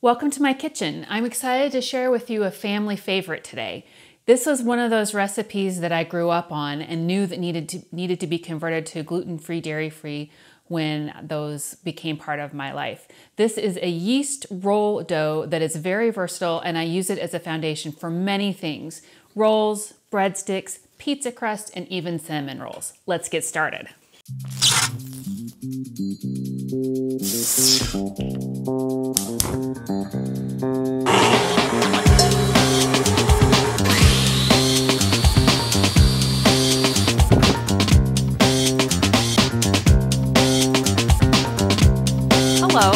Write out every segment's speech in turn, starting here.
Welcome to my kitchen. I'm excited to share with you a family favorite today. This was one of those recipes that I grew up on and knew that needed to be converted to gluten-free, dairy-free when those became part of my life. This is a yeast roll dough that is very versatile, and I use it as a foundation for many things: rolls, breadsticks, pizza crust, and even cinnamon rolls. Let's get started. Hello.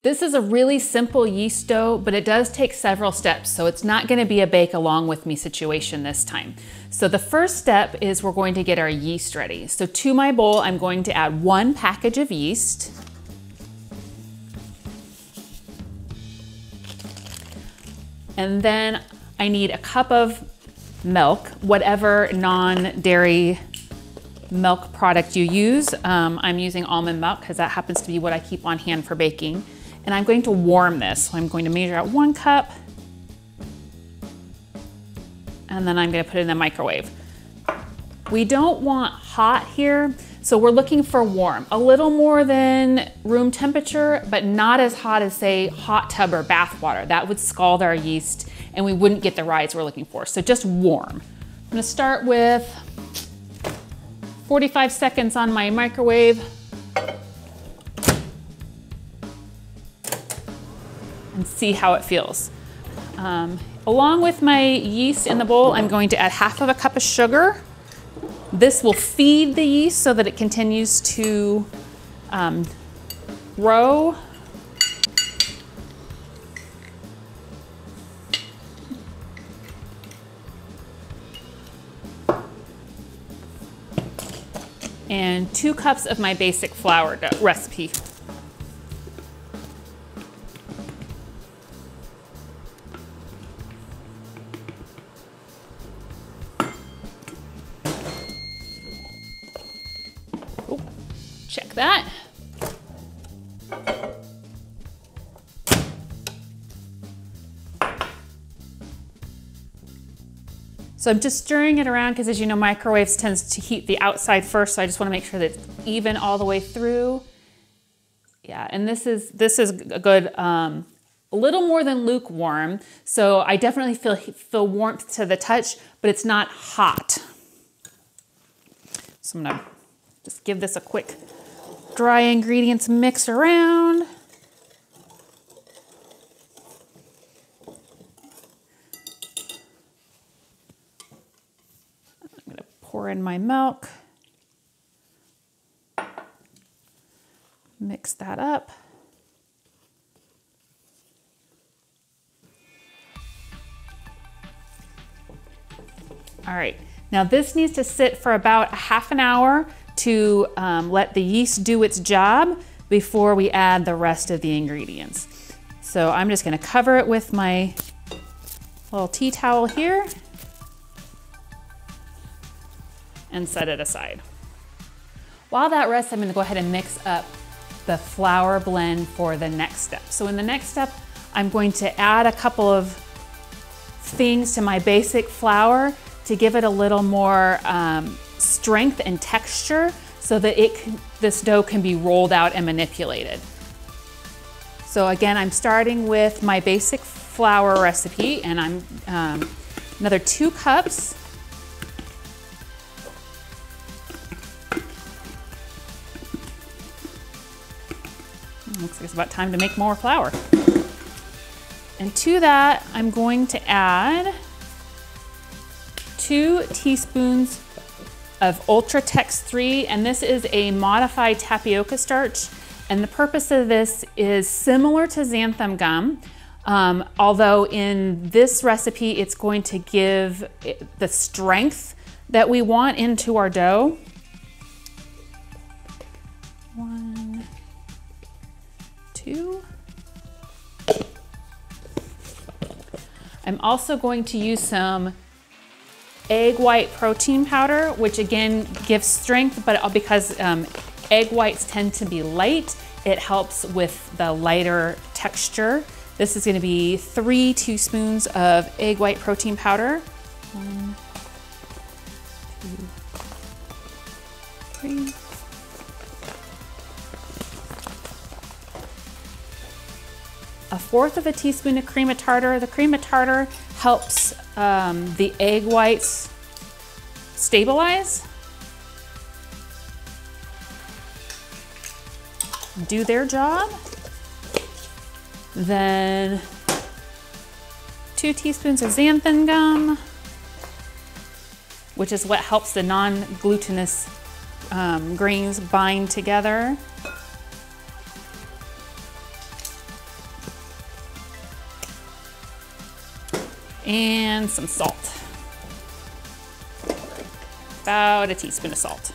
This is a really simple yeast dough, but it does take several steps, so it's not going to be a bake along with me situation this time. So the first step is we're going to get our yeast ready. So to my bowl, I'm going to add 1 package of yeast. And then I need a cup of milk, whatever non-dairy milk product you use. I'm using almond milk because that happens to be what I keep on hand for baking. And I'm going to warm this. So I'm going to measure out 1 cup, and then I'm going to put it in the microwave. We don't want hot here, so we're looking for warm. A little more than room temperature, but not as hot as, say, hot tub or bath water. That would scald our yeast and we wouldn't get the rise we're looking for. So just warm. I'm going to start with 45 seconds on my microwave. And see how it feels. Along with my yeast in the bowl, I'm going to add half of a cup of sugar. This will feed the yeast so that it continues to grow. And 2 cups of my basic flour dough recipe. Check that. So I'm just stirring it around because, as you know, microwaves tends to heat the outside first, so I just want to make sure that it's even all the way through. Yeah, and this is a good, a little more than lukewarm, so I definitely feel warmth to the touch, but it's not hot. So I'm gonna just give this a quick dry ingredients mix around. I'm going to pour in my milk. Mix that up. All right, now this needs to sit for about ½ an hour to let the yeast do its job before we add the rest of the ingredients. So I'm just gonna cover it with my little tea towel here and set it aside. While that rests, I'm gonna go ahead and mix up the flour blend for the next step. So in the next step, I'm going to add a couple of things to my basic flour to give it a little more strength and texture so that this dough can be rolled out and manipulated. So again, I'm starting with my basic flour recipe, and I'm another 2 cups. Looks like it's about time to make more flour. And to that, I'm going to add 2 teaspoons of Ultratex 3, and this is a modified tapioca starch. And the purpose of this is similar to xanthan gum, although in this recipe, it's going to give the strength that we want into our dough. 1, 2. I'm also going to use some egg white protein powder, which again gives strength, but because egg whites tend to be light. It helps with the lighter texture. This is gonna be 3 teaspoons of egg white protein powder. 1, 2, 3. A 1/4 of a teaspoon of cream of tartar. The cream of tartar helps the egg whites stabilize, do their job. Then 2 teaspoons of xanthan gum, which is what helps the non-glutinous grains bind together. And some salt. About a teaspoon of salt.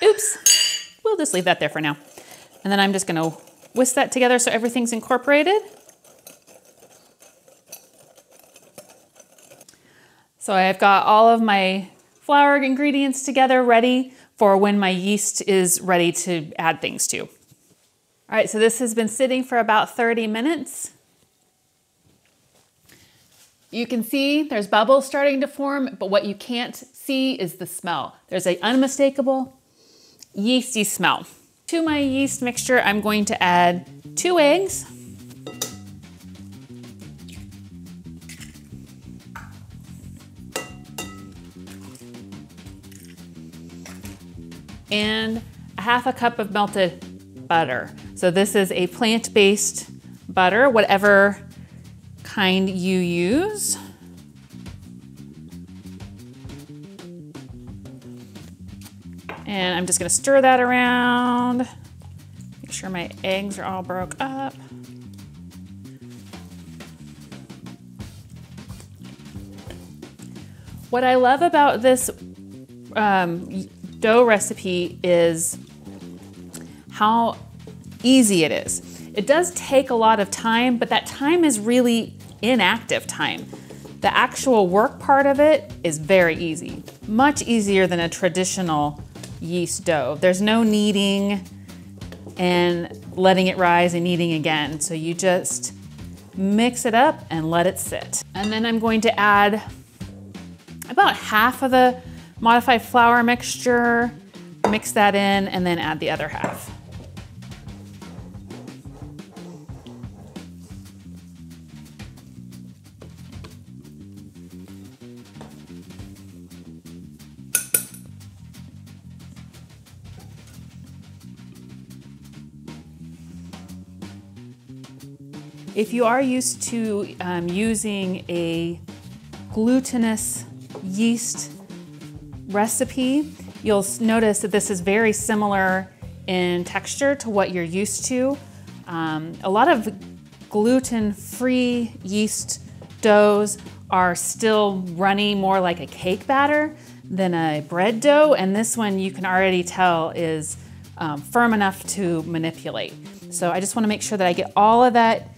Oops, we'll just leave that there for now. And then I'm just gonna whisk that together so everything's incorporated. So I've got all of my flour ingredients together ready for when my yeast is ready to add things to. All right, so this has been sitting for about 30 minutes. You can see there's bubbles starting to form, but what you can't see is the smell. There's an unmistakable yeasty smell. To my yeast mixture, I'm going to add 2 eggs. And 1/2 cup of melted butter. So this is a plant-based butter, whatever kind you use. And I'm just gonna stir that around. Make sure my eggs are all broke up. What I love about this dough recipe is how easy it is. It does take a lot of time, but that time is really inactive time. The actual work part of it is very easy, much easier than a traditional yeast dough. There's no kneading and letting it rise and kneading again. So you just mix it up and let it sit. And then I'm going to add about 1/2 of the modified flour mixture, mix that in, and then add the other 1/2. If you are used to using a glutinous yeast recipe, you'll notice that this is very similar in texture to what you're used to. A lot of gluten-free yeast doughs are still runny more like a cake batter than a bread dough, and this one you can already tell is firm enough to manipulate. So I just want to make sure that I get all of that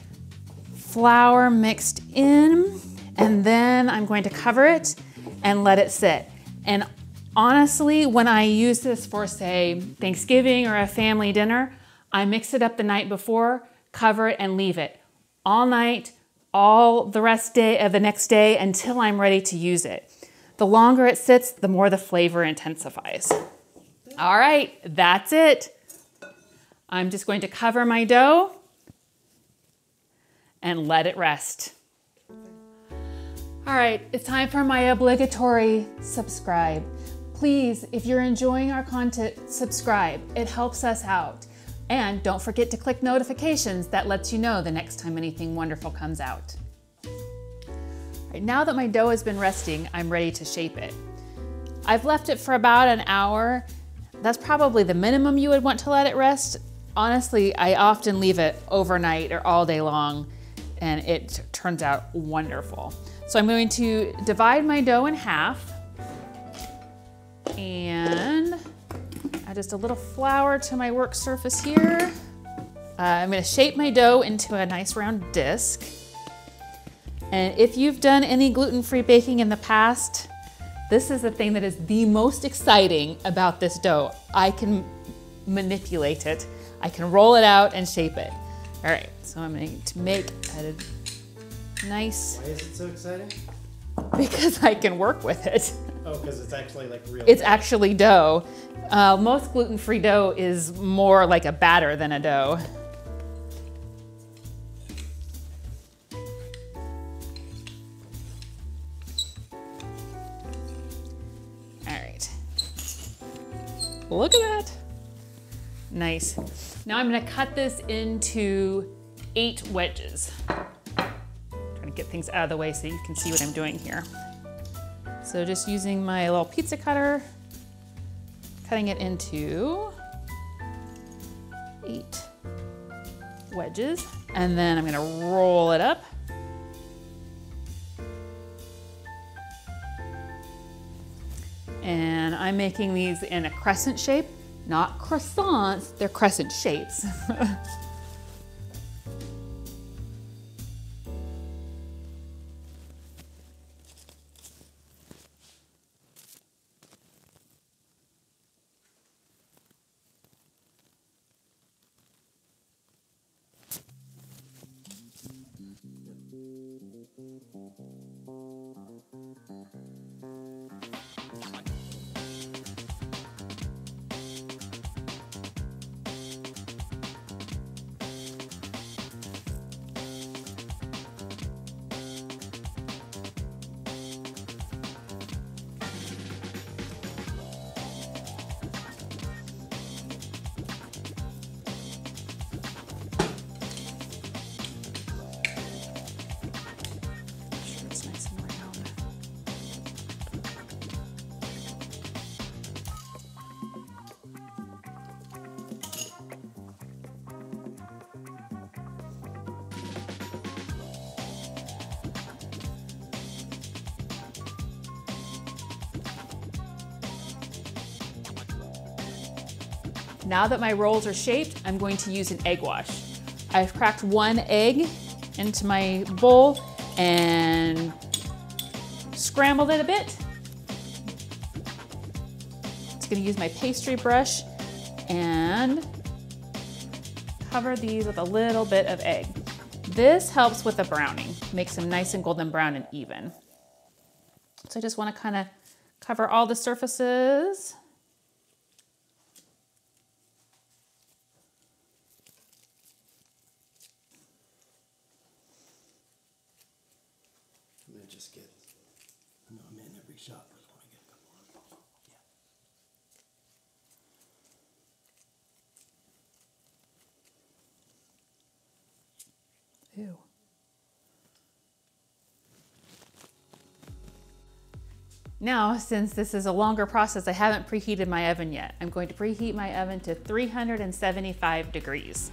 flour mixed in, and then I'm going to cover it and let it sit. And honestly, when I use this for, say, Thanksgiving or a family dinner, I mix it up the night before, cover it, and leave it all night, all the rest of the next day until I'm ready to use it. The longer it sits, the more the flavor intensifies. All right, that's it. I'm just going to cover my dough and let it rest. All right, it's time for my obligatory subscribe. Please, if you're enjoying our content, subscribe. It helps us out. And don't forget to click notifications. That lets you know the next time anything wonderful comes out. All right, now that my dough has been resting, I'm ready to shape it. I've left it for about an hour. That's probably the minimum you would want to let it rest. Honestly, I often leave it overnight or all day long, and it turns out wonderful. So I'm going to divide my dough in half and add just a little flour to my work surface here. I'm going to shape my dough into a nice round disc. And if you've done any gluten-free baking in the past, this is the thing that is the most exciting about this dough. I can manipulate it. I can roll it out and shape it. All right, so I'm going to make a nice... Why is it so exciting? Because I can work with it. Oh, because it's actually like real It's dough. actually dough. Most gluten-free dough is more like a batter than a dough. All right. Look at that. Nice. Now I'm gonna cut this into 8 wedges. Trying to get things out of the way so you can see what I'm doing here. So just using my little pizza cutter, cutting it into 8 wedges, and then I'm gonna roll it up. And I'm making these in a crescent shape, not croissants, they're crescent shapes. Now that my rolls are shaped, I'm going to use an egg wash. I've cracked 1 egg into my bowl and scrambled it a bit. Just gonna use my pastry brush and cover these with a little bit of egg. This helps with the browning, makes them nice and golden brown and even. So I just wanna kinda cover all the surfaces. Just get, I'm in every shot, but I want to get a couple of them. Ew. Now, since this is a longer process, I haven't preheated my oven yet. I'm going to preheat my oven to 375 degrees.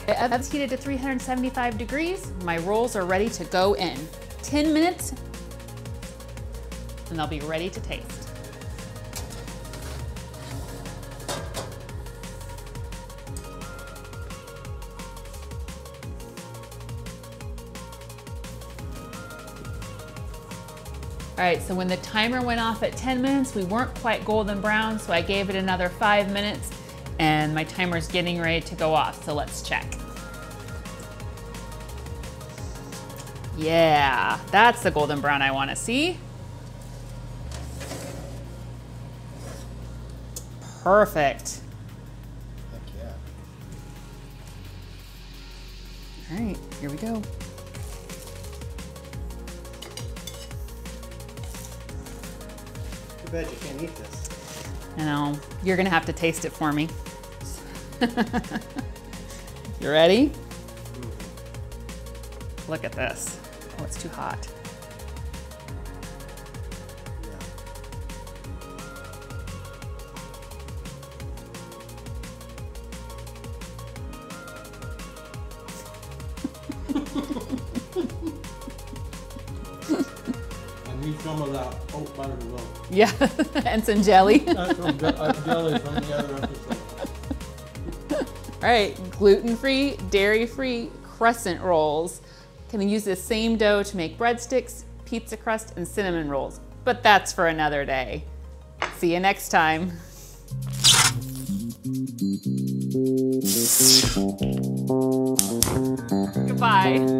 The oven's heated to 375 degrees. My rolls are ready to go in. 10 minutes, and they'll be ready to taste. All right, so when the timer went off at 10 minutes, we weren't quite golden brown, so I gave it another 5 minutes, and my timer's getting ready to go off, so let's check. Yeah, that's the golden brown I want to see. Perfect. Heck yeah. All right, here we go. Too bad you can't eat this. I know, you're gonna have to taste it for me. You ready? Look at this. Oh, it's too hot. I Need some of that oat butter as well. Yeah, and some jelly. That's some jelly from the other episode. All right, gluten-free, dairy-free crescent rolls. Can use the same dough to make breadsticks, pizza crust, and cinnamon rolls. But that's for another day. See you next time. Goodbye.